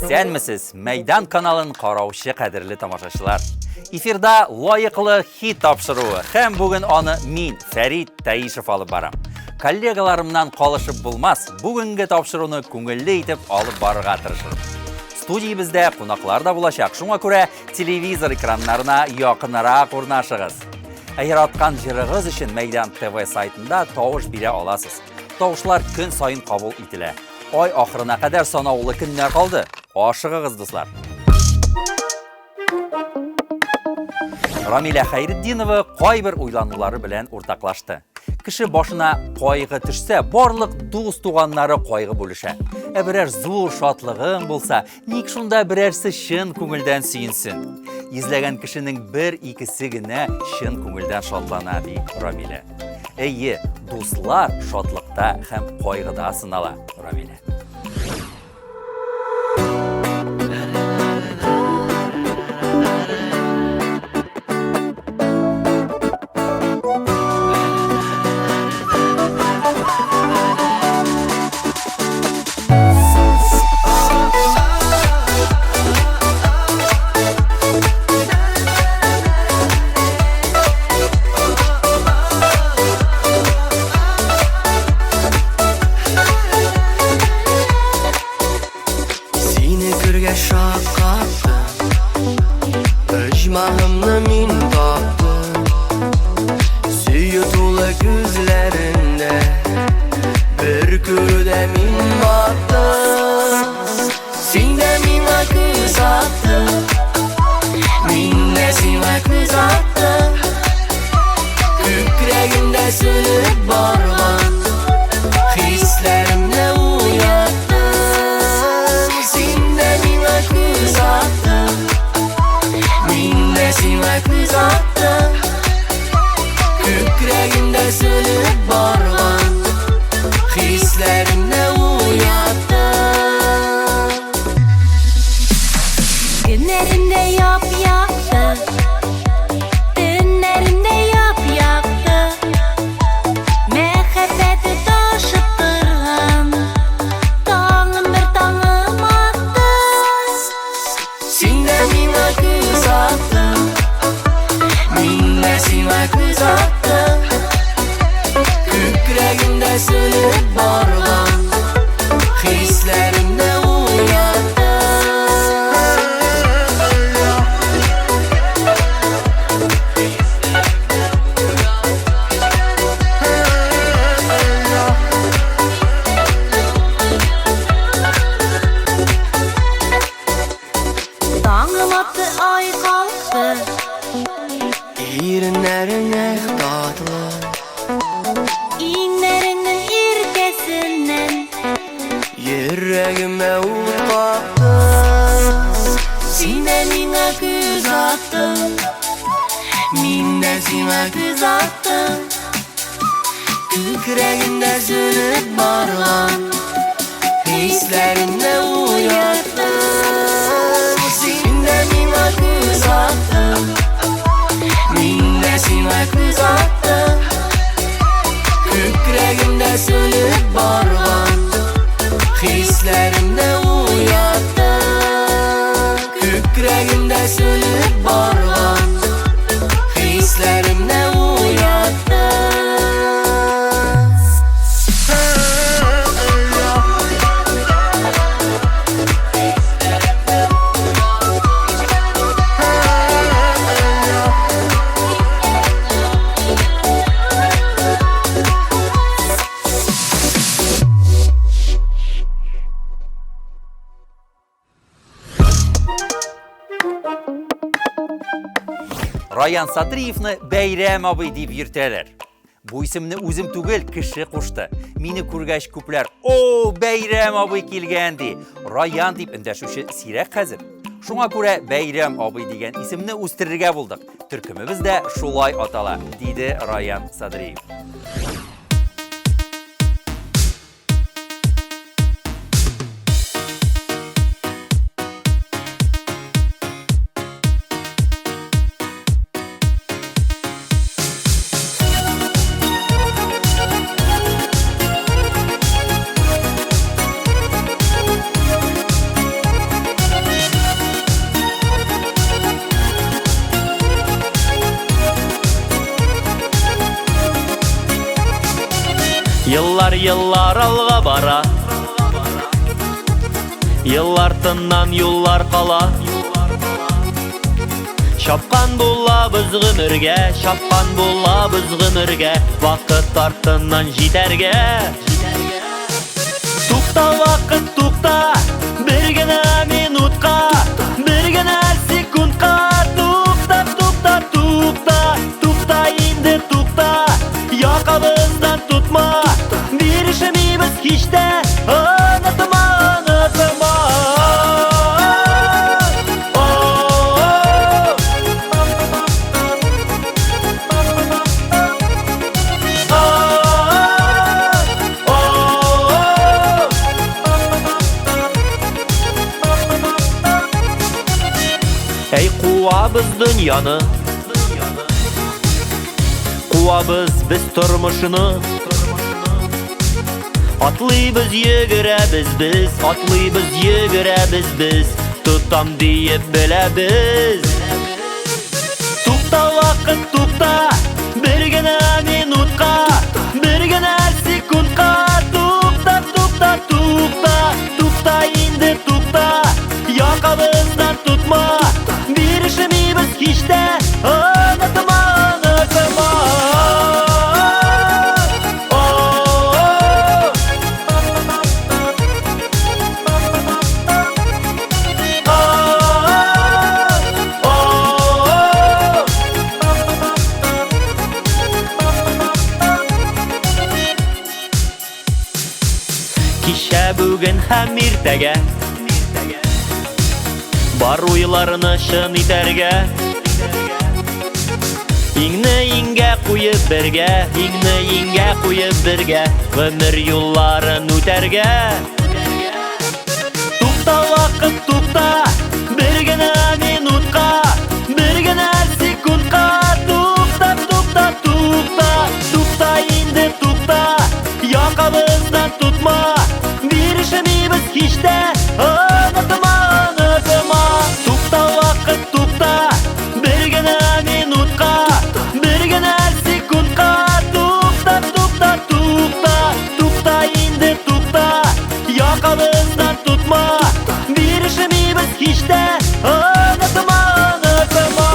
Исәнмесез, Мәйдан каналын караучы кадерле тамашачылар. Эфирда лайыклы хит тапшыруы һәм бүген аны мин, Фәрит Таишев алып барам. Коллегаларымнан калышып булмас, бүгенге тапшыруны күңелле итеп алып барырга тырышырым. Студиябызда кунаклар да булачак. Шуңа күрә телевизор экраннарына якынрак урнашыгыз. Яраткан җырыгыз өчен Мәйдан ТВ сайтында тавыш бирә аласыз. Тавышлар көн сайын кабул ителә. Ай ахырына кадәр санаулы көннәр калды. Ашыгыгыз, дуслар. Рамиля Хәйретдинова кайбер уйланулары белән уртаклашты. Кеше башына кайгы төшсә, барлык дус туганнары кайгы бүлешә. Берәр зур шатлыгың булса, ник шунда берәрсе чын күңелдән сөенсен. Изләгән кешенең бер-икесе генә чын күңелдән шатлана, ди Рамиля. Әйе, дуслар шатлыкта һәм кайгыда сынала, Рамиля. Раян Садриевны Бәйрәм абый дип йөртәләр. Бу исемне үзем түгел, кеше кушты. Мине күргәч күпләр: "О, Бәйрәм абый килгән" ди. Раян дип эндәшүче сирәк хәзер. Шуңа күрә Бәйрәм абый дигән исемне үстерергә булдык. Төркемебез дә шулай атала, диде Раян Садриев. Yıllar alğa bara, yıllartından yollar qala. Şapqan bulabız gümürge, şapqan bulabız gümürge, vaqt artından jiderge. Tukta vaqt tukta, birgina minutqa, birgina sekundqa. Tukta, tukta, tukta, tukta indi tukta, yaqabızdan tutma, birişimiz hiçte, unutma, unutma. Ey quvabız dünyаны, quvabız biz turmushını. Atlaybiz yugurabız biz, atlaybiz yugurabız biz, tutam deyip bilabız. Tukta vaqt tukta, birgina minutqa, birgina sekundqa. Tukta, tukta, tukta, tukta indi tukta, yaqabızdan tutma, birişimiz hiçte, unutma, unutma. Kişe bugün hem irtege, бар уйларыны шын итәргә. Иңне куеп бергә, иңне куеп бергә, гомер юлларын үтәргә. Tukta вакыт tukta, бер генә минутка, бер генә секундка. Tukta, tukta, tukta, tukta инде tukta, якабыздан tutma, birişimiz hiçte, unutma, unutma. Tukta vaqt tukta, bir gene minutqa, bir gene sekundqa. Tukta, tukta, tukta, tukta indi tukta, yakabızdan tutma, birişimiz hiçte, unutma, unutma.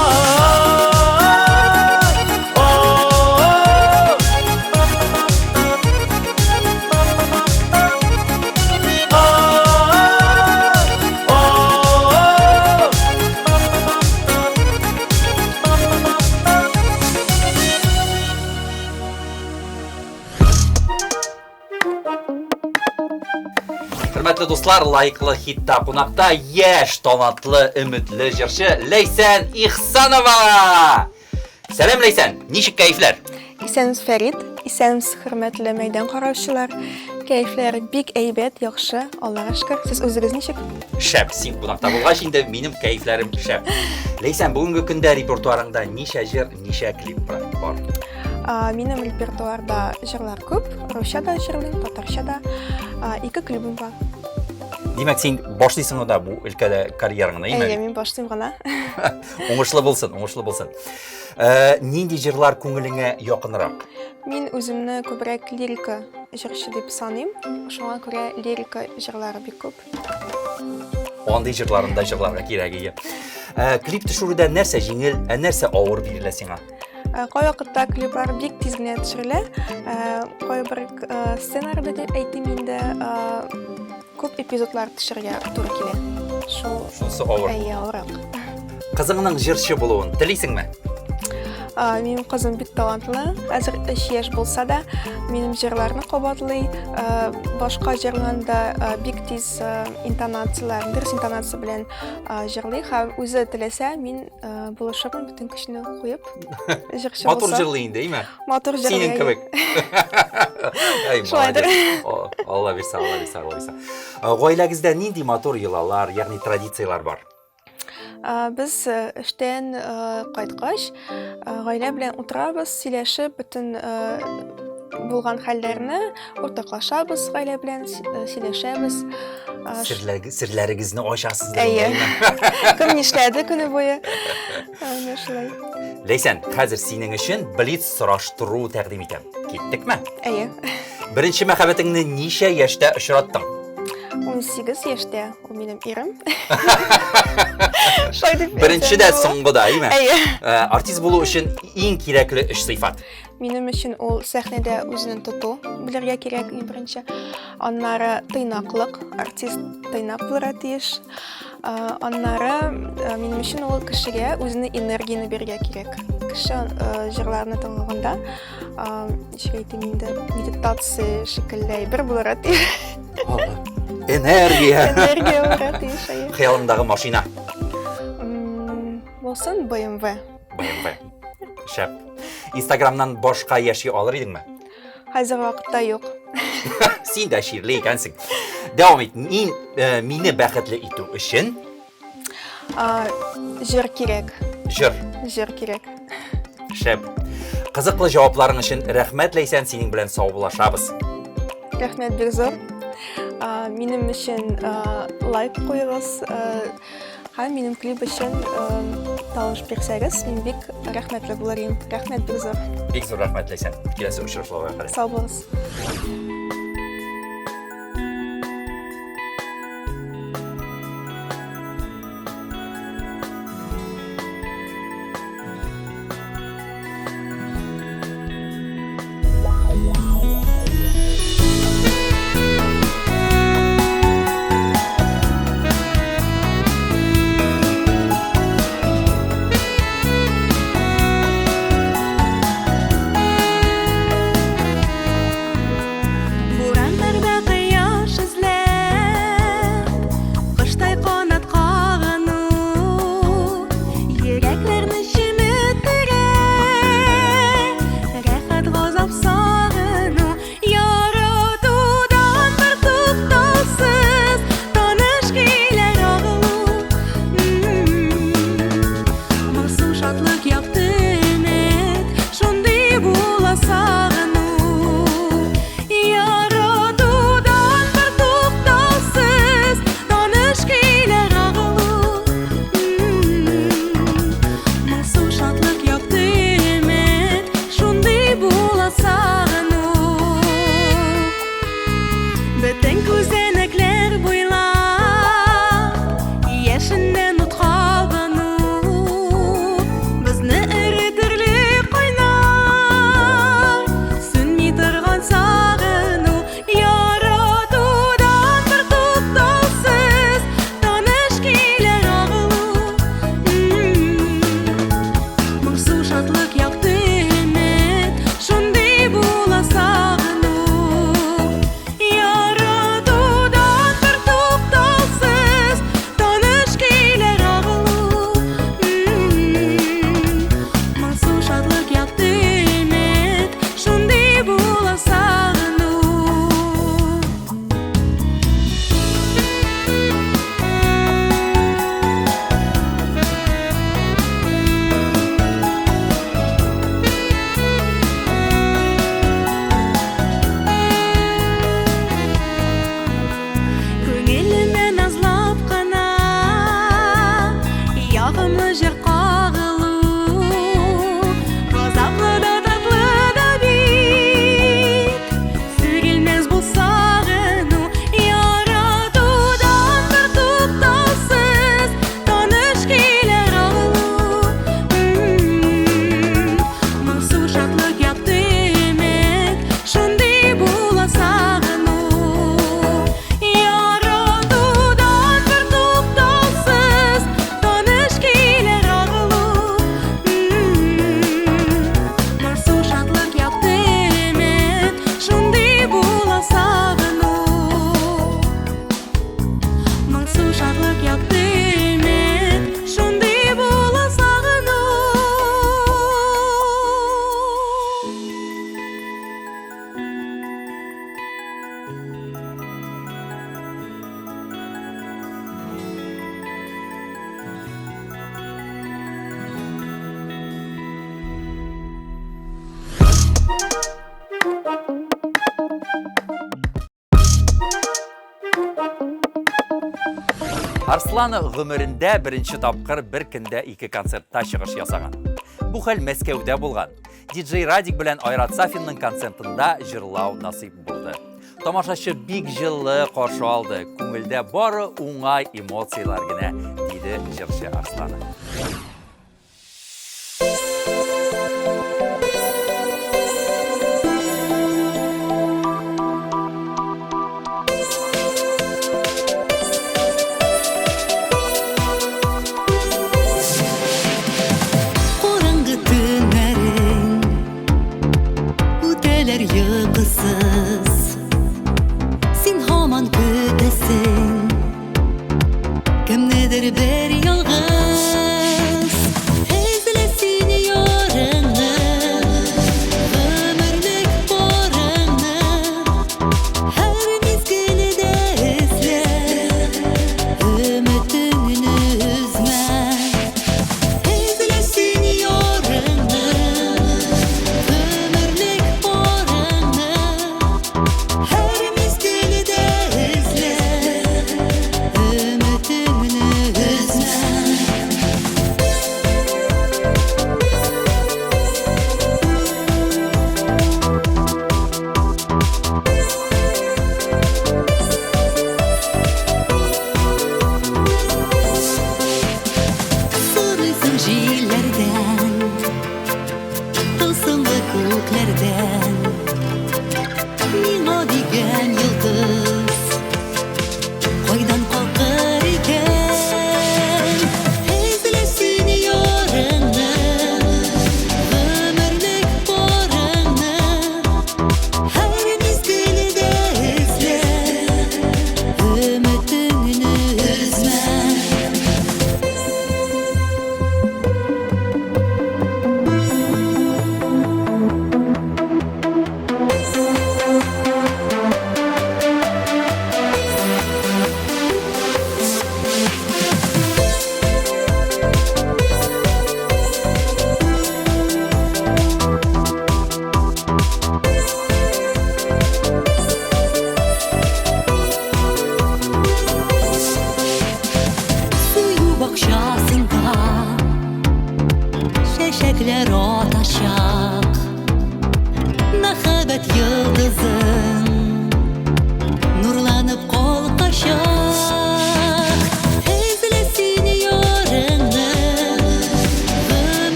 Hürmetli dostlar, layıklı hitta qonaqda yaş, талантлы, ümitli jırçı Leysen İhsanova. Selam Leysen, nişik keyifler? Исәнмез Фәрит, исәнмез хөрмәтле мәйдан караучылар. Кәйфләр бик әйбәт, яхшы, Аллага шөкер. Сез үзегез ничек? Шәп, син qonaqda булгач инде минем кәйфләрем шәп. Лейсән, бүгенге көндә репертуарыңда ничә җыр, ничә клип бар? Минем репертуарда җырлар күп, русча да җырлыйм, татарча да. 2 клибым бар. Димәк, син башлыйсың да бу өлкәдә карьераңны, Әйе, әйме? мин башлыйм гына. Уңышлы булсын, уңышлы булсын. Нинди җырлар күңелеңә якынрак? Мин үземне күбрәк лирика җырчы дип саныйм. Шуңа күрә лирика җырлары бик күп. Андый җырларында җырларга кирәк иде. Клип төшерүдә нәрсә җиңел, нәрсә авыр бирелә сиңа? Кай вакытта клиплар бик тиз генә төшерелә. Кай бер сценарийда дип әйтим инде, күп эпизодлар төшерергә туры килә. Шунысы авыр. Әйе, авырак. Кызыңның җырчы булуын телисеңме? Минем кызым бик талантлы. Хәзер 3 яшь булса да, минем җырларны кабатлый. Башка җырларда бик тиз интонациялар, дөрес интонация белән җырлый. Һәм үзе теләсә, мин булышырмын бөтен көчне куеп. Җырчы булса. Матур җырлый инде, әйме? Матур җырлый. Синең кебек. Ай, Шулайдыр. молодец. Алла бирсә, Алла бирсә, Алла бирсә. Гаиләгездә нинди матур йолалар, ягъни традициялар бар? Без эштән кайткач, гаилә белән утырабыз, сөйләшеп, бөтен булган хәлләрне уртаклашабыз, гаилә белән сөйләшәбез. Серләрегезне ачасыздар. Әйе. Кем нишләде көне буе? Менә шулай. Лейсән, хәзер синең өчен блиц сораштыру тәкъдим итәм. Киттекме? Әйе. Беренче мәхәббәтеңне ничә яшьтә очраттың? 18 яшьтә, ул минем ирем. Шулай дип Беренче дә соңгы да, әйме? Әйе. Артист булу өчен иң кирәкле эш сыйфат. Минем өчен ул сәхнәдә үзенең тоту белергә кирәк иң беренче. Аннары тыйнаклык, артист тыйнак булырга тиеш. Аннары минем өчен ул кешегә үзенең энергияны бирергә кирәк. Кеше җырларны тыңлаганда, ничек әйтим инде, медитация шикелле бер булырга тиеш. Энергия. Энергия булырга тиеш. Хыялыңдагы машина. Булсын BMW. BMW. Шәп. Instagramнан башка яши алыр идеңме? Хәзер вакытта юк. Син дә ширле икәнсең. Дәвам ит. Мине бәхетле итү өчен Җыр кирәк. җыр. Кирәк. Шәп. Кызыклы җавапларың өчен рәхмәт Ләйсән, синең белән саубуллашабыз. Рәхмәт бик зур. Минем өчен лайк куегыз. Һәм минем клип өчен тавыш бирсәгез, мин бик рәхмәтле булырым. Рәхмәт бик зур. Бик зур рәхмәт Ләйсән. Киләсе очрашларга кадәр. Сау булыгыз. Арслан гомерендә беренче тапкыр бер көндә 2 концертта чыгыш ясаган. Бу хәл Мәскәүдә булган. диджей Радик белән Айрат Сафинның концертында җырлау насыйп булды. Тамашачы бик җылы каршы алды. Күңелдә бары уңай эмоциялар гына, диде җырчы Арсланы.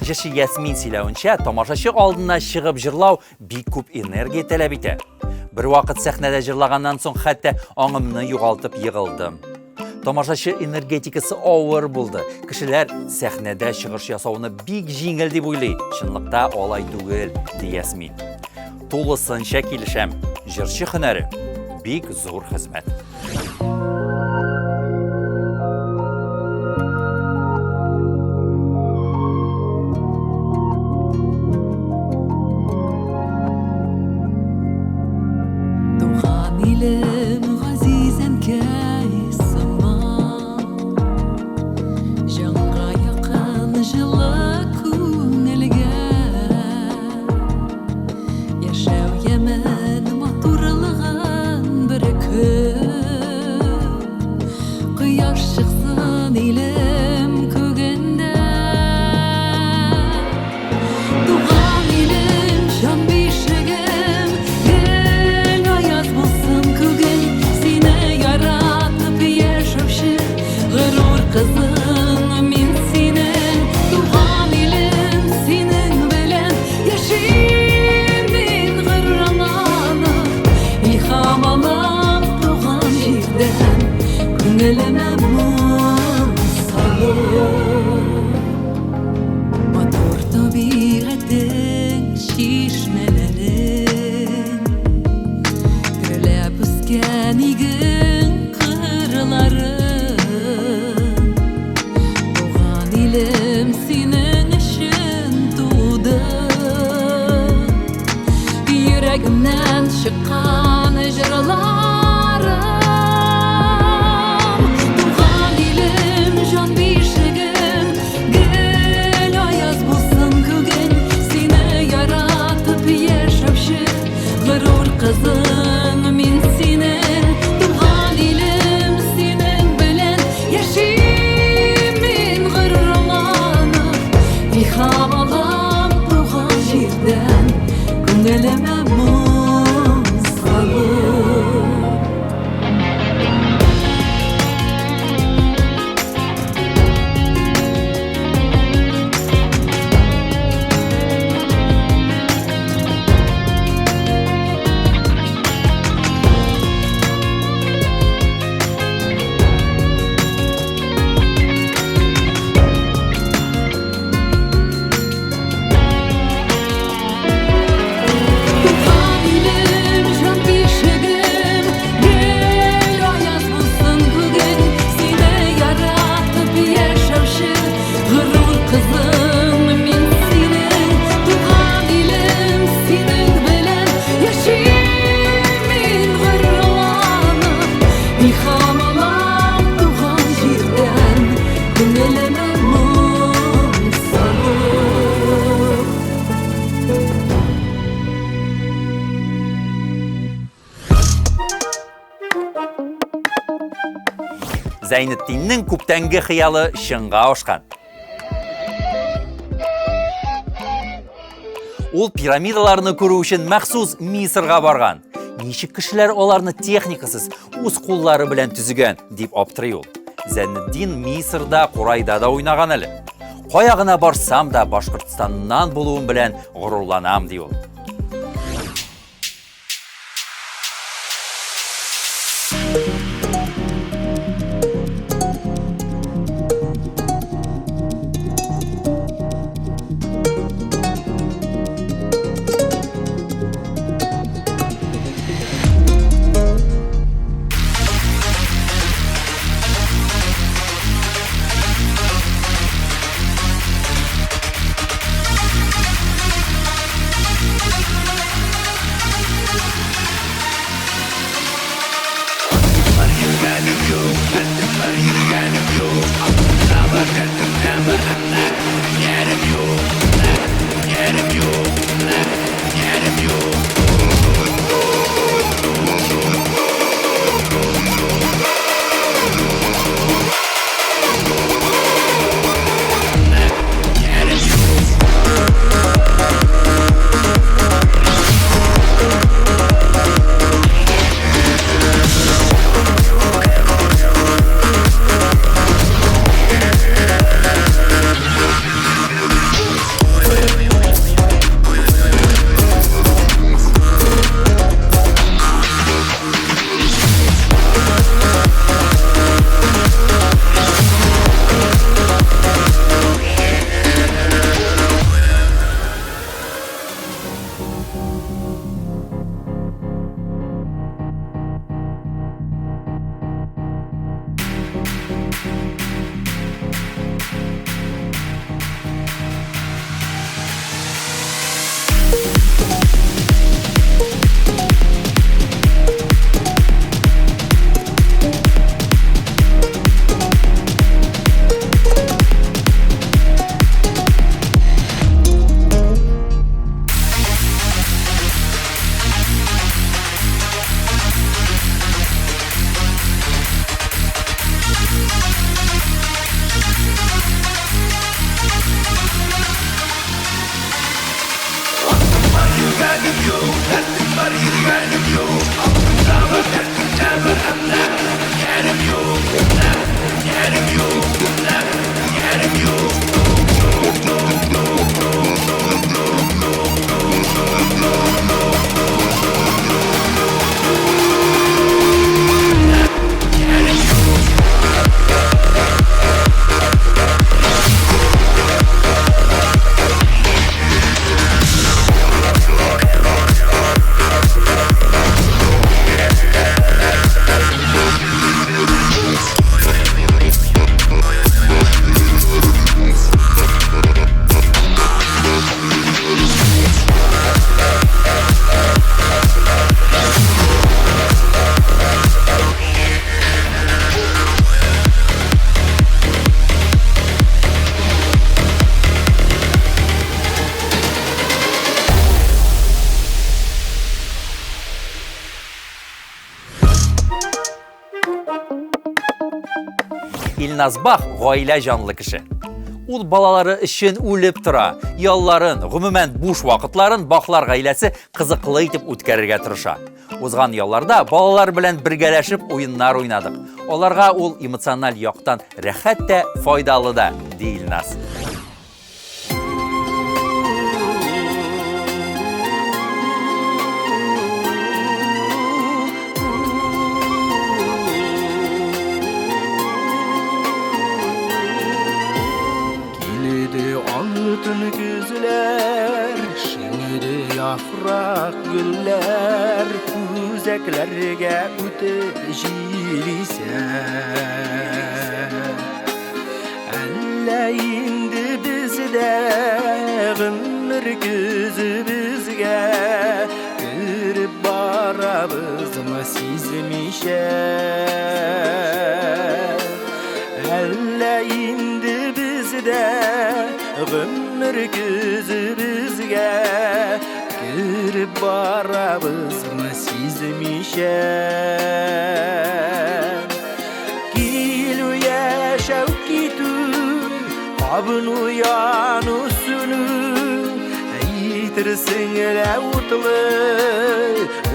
Җырчы Ясмин сөйләвенчә, тамашачы алдына чыгып җырлау бик күп энергия таләп итә. Бер вакыт сәхнәдә җырлаганнан соң хәтта аңымны югалтып егылдым. Тамашачы энергетикасы авыр булды. Кешеләр сәхнәдә чыгыш ясауны бик җиңел дип уйлый. Чынлыкта алай түгел, ди Ясмин. Тулысынча килешәм. Җырчы һөнәре бик зур хезмәт. Яшәү ямен матурлыгын бер көн kızım min senin tuğan ilim senin bilen yaşayayım gırlana ilham alam tuğan jirden güneleme mum sanıp Зәйнетдиннең күптәнге хыялы шыңга ашкан. Ул пирамидаларны күрү өчен махсус Мисырга барган. Ничек кешеләр аларны техникасыз, үз куллары белән төзегән дип аптырый ул. Зәйнетдин Мисырда, Курайда да уйнаган әле. Кая гына барсам да Башкортстаннан булуым белән горурланам ди ул. Илназбах гаилә җанлы кеше. Ул балалары өчен үлеп тора, ялларын, гомумән буш вакытларын бахлар гаиләсе кызыклы итеп үткәрергә тырыша. Узган ялларда балалар белән бергәләшеп уеннар уйнадык. Аларга ул эмоциональ яктан рәхәт тә, файдалы да, ди Илназ. Altın gözler, şiңidi yaprak güller, Күзәкләргә үтеп җилисән. Әллә инде без Гомер көзебезгә кереп барабызмы сизмичә Әллә инде бездә гомер көзебезгә кереп барабызмы сизмичә Килү яшәү китү Абыну яну сүнү Әйтерсең лә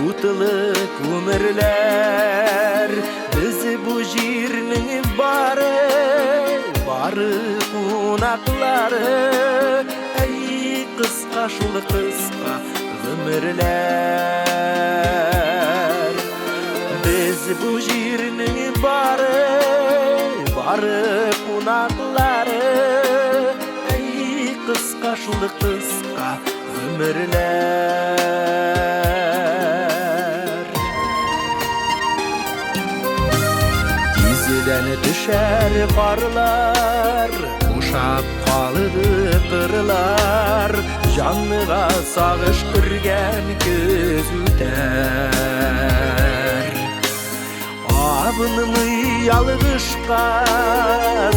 утлы күмерләр Біз бу җирнең бары кунаклары Әй кыска шул кыска гомерләр Біз бу җирнең бары кунаклары Кыска шул кыска гомерләр Тиздән төшәр карлар Ушап калды кырлар Җанга сагыш кергән көз үтәр Абынмый ялгышка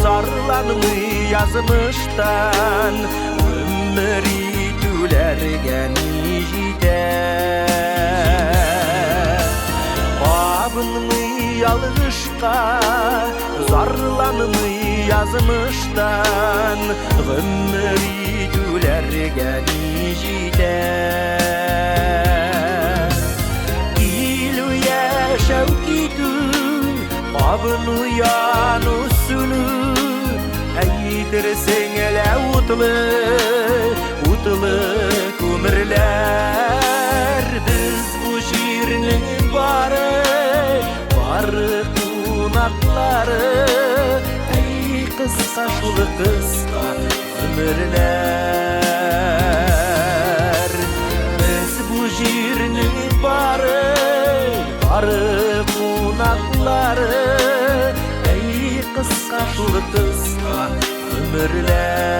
Зарланмый язмыштан Өмір итүләргә ни җитәр Абынмый ялгышка Зарланмый язмыштан Өмір итүләргә ни җитәр Килү яшәү китү Абыну яну сүнү Әйтерсең лә утлы күмерләр Біз бу җирнең бары кунаклары Әй кыска шул кыска гомерләр Біз бу җирнең бары кунаклары Әй кыска шул кыска гомерләр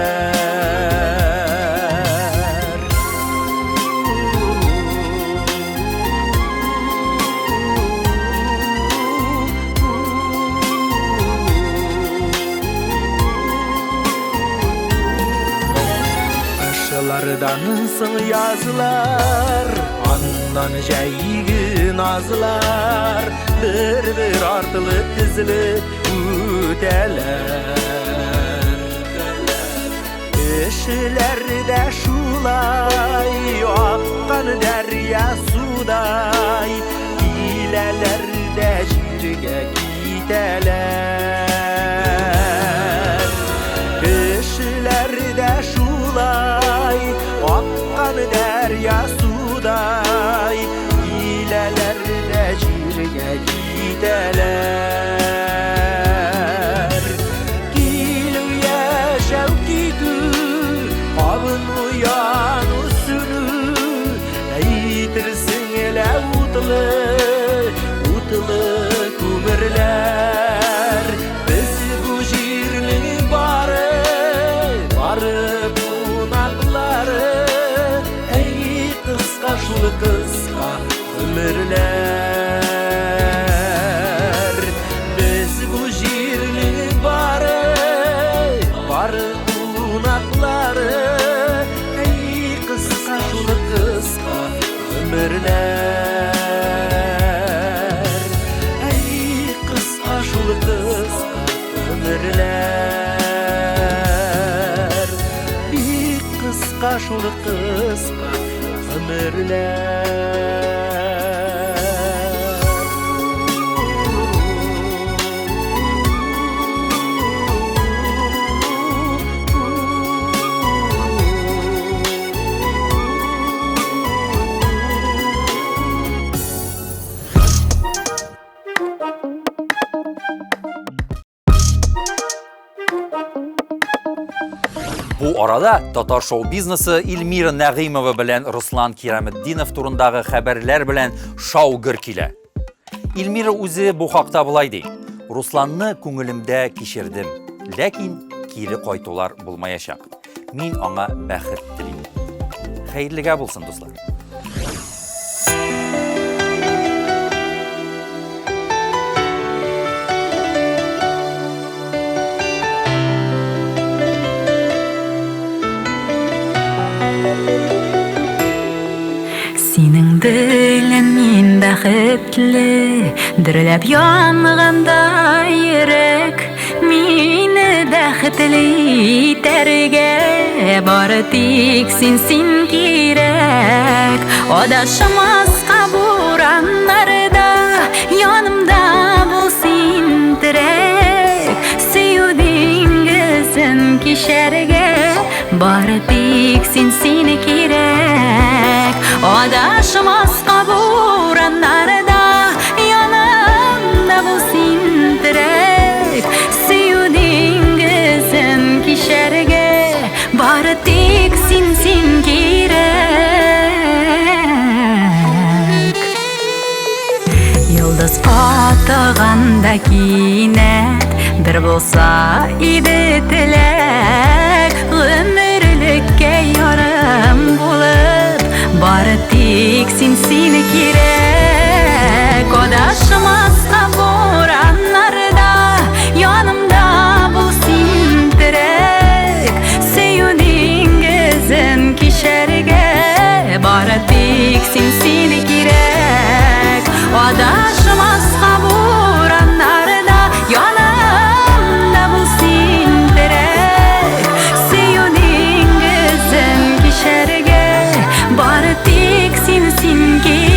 Кышлардан соң язлар Аннан җәйге назлар Бер артлы тезелеп үтәләр Кешеләр дә шулай Аккан дәрья судай Киләләр дә җиргә китәләр Кешеләр дә шулай Аккан дәрья судай Киләләр дә җиргә китәләр Килү яшәү китү Абыну яну сүнү Әйтерсең лә утлы күмерләр Біз бу җирнең бары кунаклары Әй кыска шул кыска гомерләр Біз бу җирнең бары кунаклары Әй кыска шул кыска гомерләр Әй кыска шул кыска гомерләр Бик кыска шул кыска гомерләр Бу арада татар шоу-бизнесы Илмира Нәгыймова белән Руслан Кираметдинов турындагы хәбәрләр белән шау-гөр килә. Илмира үзе бу хакта булай ди: Русланны күңелемдә кичердем, ләкин кире кайтулар булмаячак. Мин аңа бәхет телим. Хәерлегә булсын, дуслар. Синең белән мин бәхетле, дөрләп янганда йөрәк, мине бәхетле итәргә бары тик син кирәк. Адашмаска бураннарда янымда бул син терәк, сөю диңгезен кишәргә бары тик син кирәк. Адашмаска бураннарда янымда бул син терәк, сөю диңгезен кишәргә бары тик син кирәк. Йолдыз катыганда кинәт, бер булса иде теләк, гомерлеккә ярым булып, бары тик син кирәк. Адашмаска бураннарда янымда бул син терәк, сөю диңгезен кишәргә бары тик син кирәк. Адашмаска бураннарда янымда бул син терәк, сөю диңгезен кишәргә бары тик син кирәк.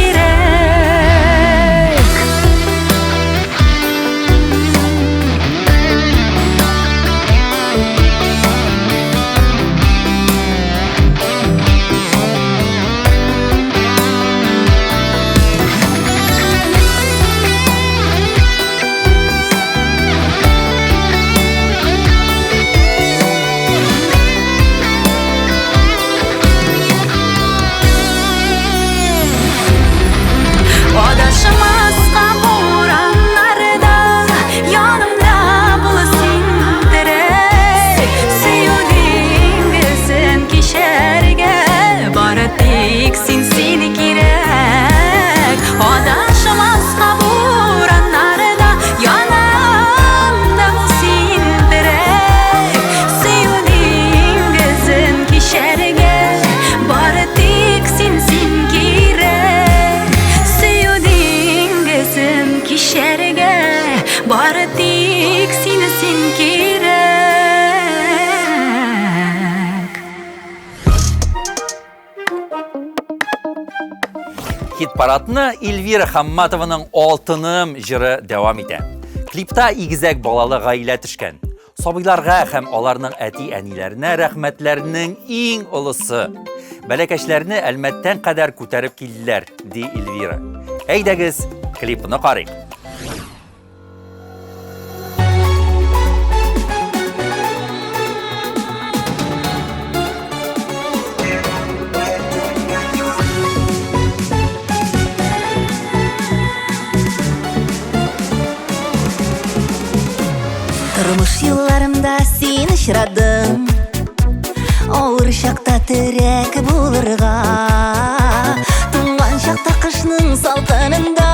Адашмаска бураннарда янымда бул син терәк, сөю диңгезен кишәргә бары тик син кирәк. Адашмаска бураннарда янымда бул син терәк, сөю диңгезен кишәргә бары тик син кирәк. Кишәргә бары тик син кирәк. Хит-парадны Эльвира Хамматованың «Алтыным» җыры дәвам итә. Клипта игезәк балалы гаилә төшкән. Сабыйларга һәм аларның әти-әниләренә рәхмәтләрнең иң олысы. Бәләкәчләрне Әлмәттән кадәр күтәреп килделәр, ди Эльвира. Әйдәгез, клипны карыйк. Тормыш елларымда син очрадым, авыр чакта терәк булырга, туңган чакта кышның салкынында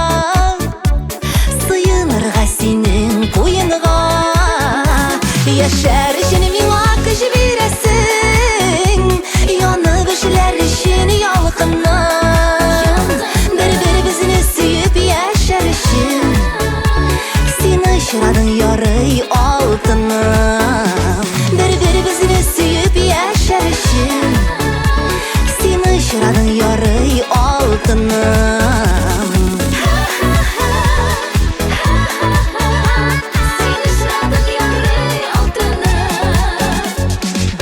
сыенырга синең куенга. Яшәр өчен миңа көч бирәсең, янып эшләр өчен ялкынным, бер-беребезне сөеп яшәр өчен син очрадың ярый алтыным, бер-беребезне сөеп яшәр өчен син очрадың ярый алтыным.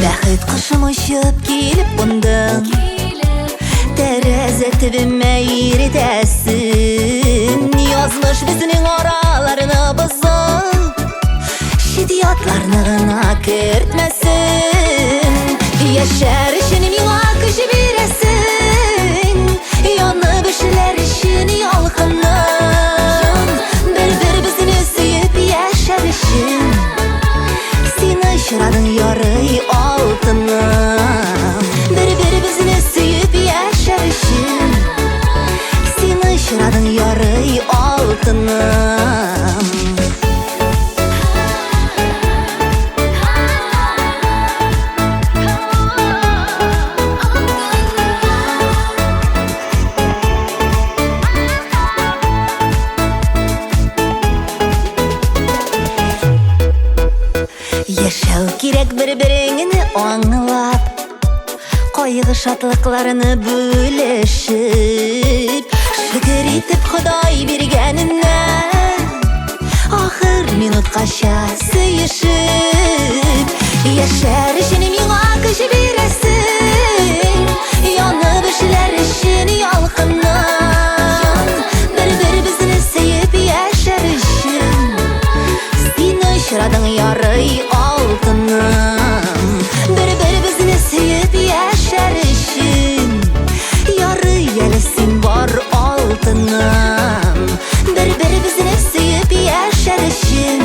Бәхет кошым очып килеп кундың, тәрәзә төбемә иретәсен, язмыш безнең араларны бозып, шидиятларны гына кертмәсен. Яшәр өчен миңа көч бирәсең, янып эшләр өчен ялкынным, бер-беребезне сөеп яшәр өчен син очрадың ярый алтыным. алтыным. Yaşau kirek bir-birini anlap, Koygu şatlıklarını bölüşüp, Şükür etip Xuday bergenine, Ahır minutgacha sıyışıp, Yaşar işini miňa kişi beresin, Yanıp işler işini yalkınan, Bir bizini seyip yaşar işin, Seni ışradın yarı altınım, Bir bizini seyip yaşar işin, Yarı yelisin var altınım, Bir bizini seyip yaşar işin,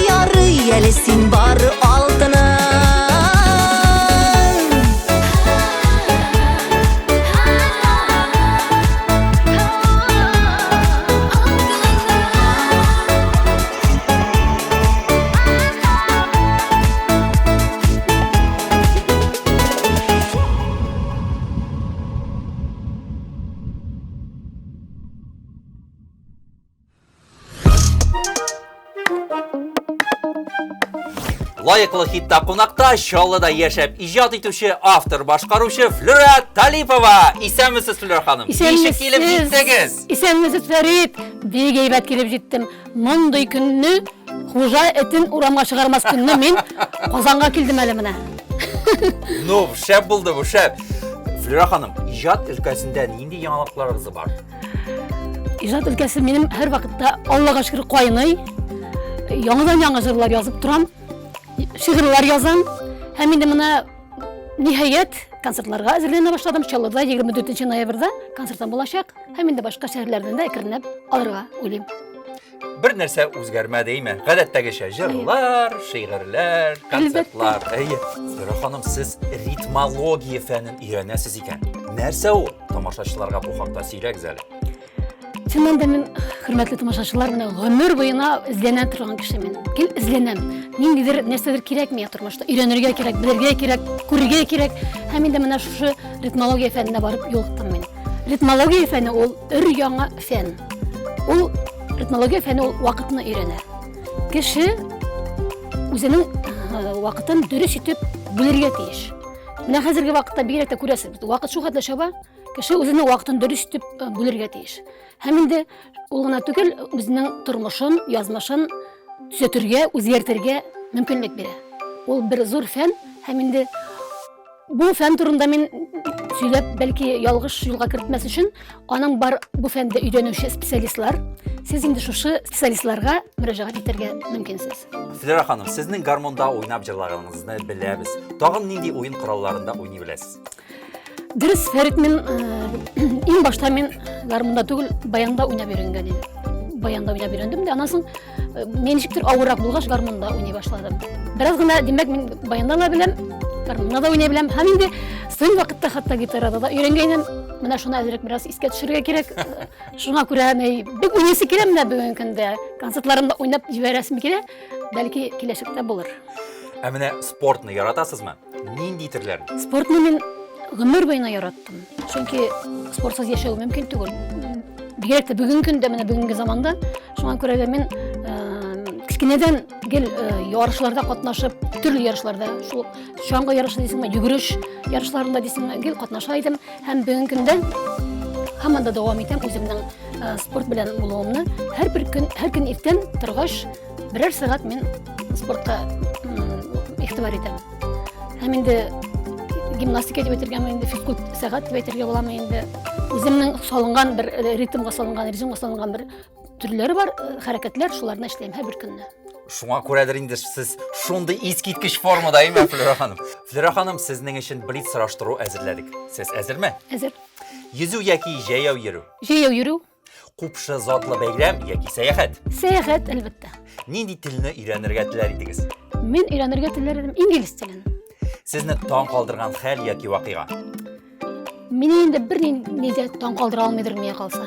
Yarı yelisin var altınım. Лайыклы хитта кунакта Чаллыда яшәп иҗат итүче автор башкаручы Флюра Талипова. Исәнмесез, Флюра ханым? Ничек килеп җиттегез? Исәнмесез, Фәрит. Бик әйбәт килеп җиттем. Мондый көнне хуҗа этен урамга чыгармас көнне мин Казанга килдем әле менә. Ну, шәп булды бу, шәп. Флюра ханым, иҗат өлкәсендә нинди яңалыкларыгыз бар? Иҗат өлкәсе минем һәр вакытта Аллага шөкер кайный. Яңадан-яңа җырлар язып торам. Şiirler yazam. Hem de bana nihayet konsertlarga hazırlanmaya başladım. Çallı'da 24 noyabrda konsertim olacak. Hem de başka şehirlerden de ekranlab alırga olayım. Bir нәрсә үзгәрмәде име? Гадәттәгечә җырлар, шигырьләр, концертлар. Әйе. Флюра ханым, сез ритмология фәнен өйрәнәсез икән. Нәрсә ул? Тамашачыларга бу хакта сөйләгез әле. Чыннан да мен, хөрмәтле тамашачылар, менә гомер буена эзләнә торган кеше мен. Кил эзләнәм. Ниндидер нәрсәдер кирәк миңа тормышта. Өйрәнергә кирәк, белергә кирәк, күрергә кирәк. Һәм инде менә шушы ритмология фәненә барып юлыктым мен. Ритмология фәне ул өр-яңа фән. Ул ритмология фәне ул вакытны өйрәнә. Кеше үзенең вакытын дөрес итеп белергә тиеш. Менә хәзерге вакытта бигрәк тә күрәсез, вакыт шул хәтле чаба. Кеше үзенең вакытын дөрес итеп белергә тиеш. Һәм инде ул гына түгел, үзенең тормышын, язмышын төзәтергә, үзгәртергә мөмкинлек бирә. Ул бер зур фән, һәм инде бу фән турында мин сөйләп, бәлки ялгыш юлга кертмәс өчен, аның бар бу фәндә өйрәнүче специалистлар. Сез инде шушы специалистларга мөрәҗәгать итәргә мөмкинсез. Флюра ханым, сезнең гармонда уйнап җырлаганыңызны беләбез. Тагын нинди уен коралларында уйный беләсез? Дөрес, Фәрит, мин иң башта мин гармонда түгел, баянда уйнап өйрәнгән идем. Баянда уйнап өйрәндем дә, аннан соң мен ничектер авыррак булгач гармонда уйный башладым. Бераз гына, димәк, мин баянда да беләм, гармонда да уйный беләм. Һәм инде соң вакытта хәтта гитарада да өйрәнгәнем. Менә шуны әзрәк бераз искә төшерергә кирәк. Шуңа күрә бик уйныйсы килә менә бүген көндә. Концертларымда уйнап җибәрәсем килә. Бәлки киләчәктә булыр. Ә менә спортны яратасызмы? Нинди төрләрен? Спортны мин гомер буена яраттым. Чөнки спортсыз яшәү мөмкин түгел. Бигрәк тә бүген көндә, менә бүгенге заманда, шуңа күрә дә мин кичкенәдән гел ярышларда катнашып, төрле ярышларда, шул чаңгы ярышы дисеңме, йөгереш ярышларында дисеңме, гел катнаша идем. Һәм бүген көндә һаман да дәвам итәм үземнең спорт белән булуымны. Һәр көн иртән торгач, берәр сәгать мин спортка игътибар итәм. Һәм инде гимнастика дип әйтергәме, инде физкульт сәгать дип әйтергә буламы, инде үземнең салынган бер режимга салынган бер төрләре бар, хәрәкәтләр, шуларны эшләйм һәр бер көнне. Шуңа күрәдер инде сез шундый искиткеч формада име, Флюра ханым. Флюра ханым, сезнең өчен блиц сораштыру әзерләдек. Сез әзерме? Әзер. Йөзү яки җәяү йөрү? Җәяү йөрү. Купшы затлы бәйрәм яки сәяхәт? Сәяхәт, әлбәттә. Нинди телне өйрәнергә теләр идегез? Мин өйрәнергә теләр идем инглиз телен. Сезне таң калдырган хәл яки вакыйга? Мені енді бір неде таң қалдыра алмайдыр мия қалса.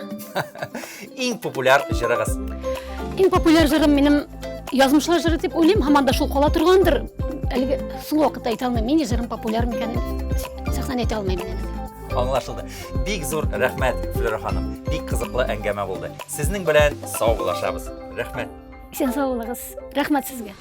Ең популяр жырығыз. Ең популяр жырым менің язмышлар жыры деп ойлаймын, хаманда шул қала тұрғандыр. Әлгі сол уақытта айта алмаймын. Мен жырым популяр мекенін сақсан ете алмаймын енді. Аңлашылды. Бик зур рәхмәт, Флора ханым. Бик қызыклы әңгәмә булды. Сезнең белән саубуллашабыз. Рәхмәт. Сен сау болыңыз. Рахмат сезге.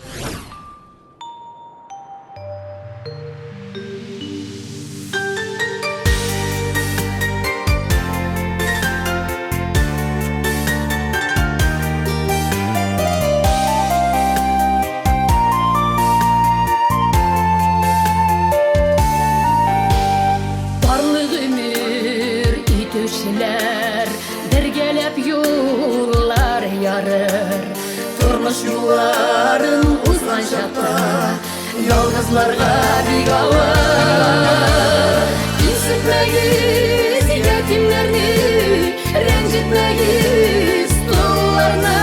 Барлық өмір итүшілер, біргелеп юллар ярыр. Тұрмыш юларын узған шақта, ялғызларға бик ауыр. Кемсітмәгіз ятимлерні, ренжітмәгіз тұлларны.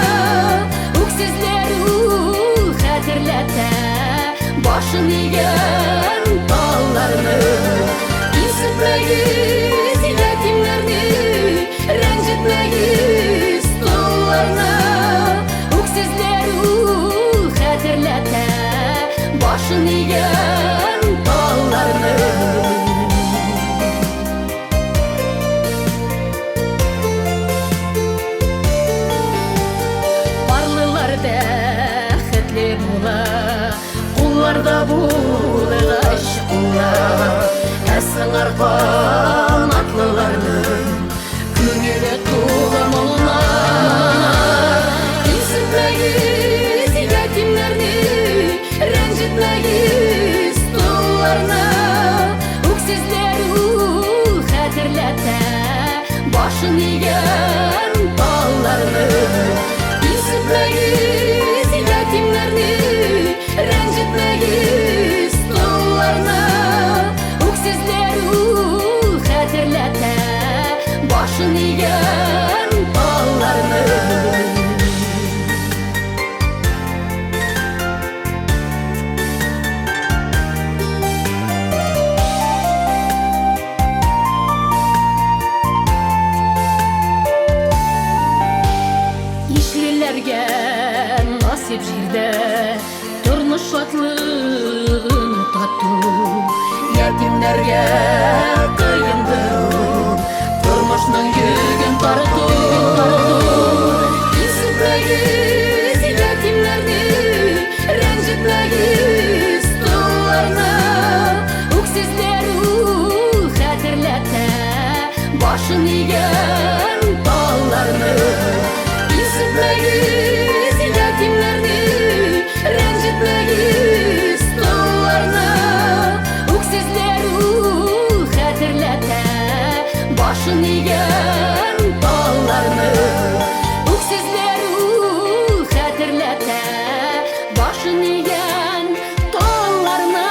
Өксізлеру хәтерләтә, башын иген талларны. Кемсітмәгіз ятимлерні, ренжітмәгіз тұлларны. Өксізлеру хәтерләтә, башын иген талларны. Барлылар бәхетле була, кулларда булыгач кулла. Әсің арқан атлыларның күңелі тулы мұлына. Кемсітмәгіз ятимлерні, ренжітмәгіз тұлларны. Өксізлеру хәтерләтә, башын иген талларны. Кемсітмәгіз ятимлерні, ренжітмәгіз тұлларны. Өксізлеру хәтерләтә, башын иген талларны. Ишлеләргә насип җирдә тормыш шатлыгын тату. Ятимнәргә кыендыру, тормышның йөген тарту. Кемсетмәгез ятимләрне, ренжітмәгез тұлларны. Өксізлеру хәтерләтә, башын иген талларны. Кемсетмәгез ятимләрне, ренжітмәгез тұлларны. Өксізлеру хәтерләтә, башын иген талларны. Өксізлеру хәтерләтә, башын иген талларны.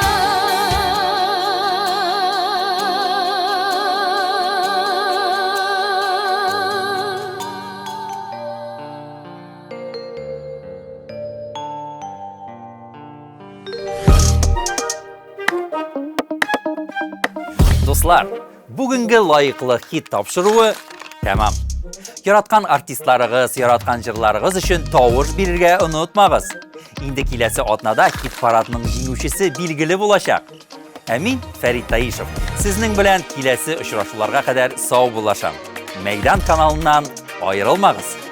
Дуслар, бүгінгі лайықлы хит тапшыруы тәмам. Яраткан артистларыгыз, яраткан жырларыгыз өчен тавыш бирергә онытмагыз. Инде киләсе атнада хит парадының җиңүчесе билгеле булачак. Ә мин, Фәрит Таишев, сезнең белән киләсе очрашуларга кадәр сау булашам. Мәйдан каналыннан аерылмагыз.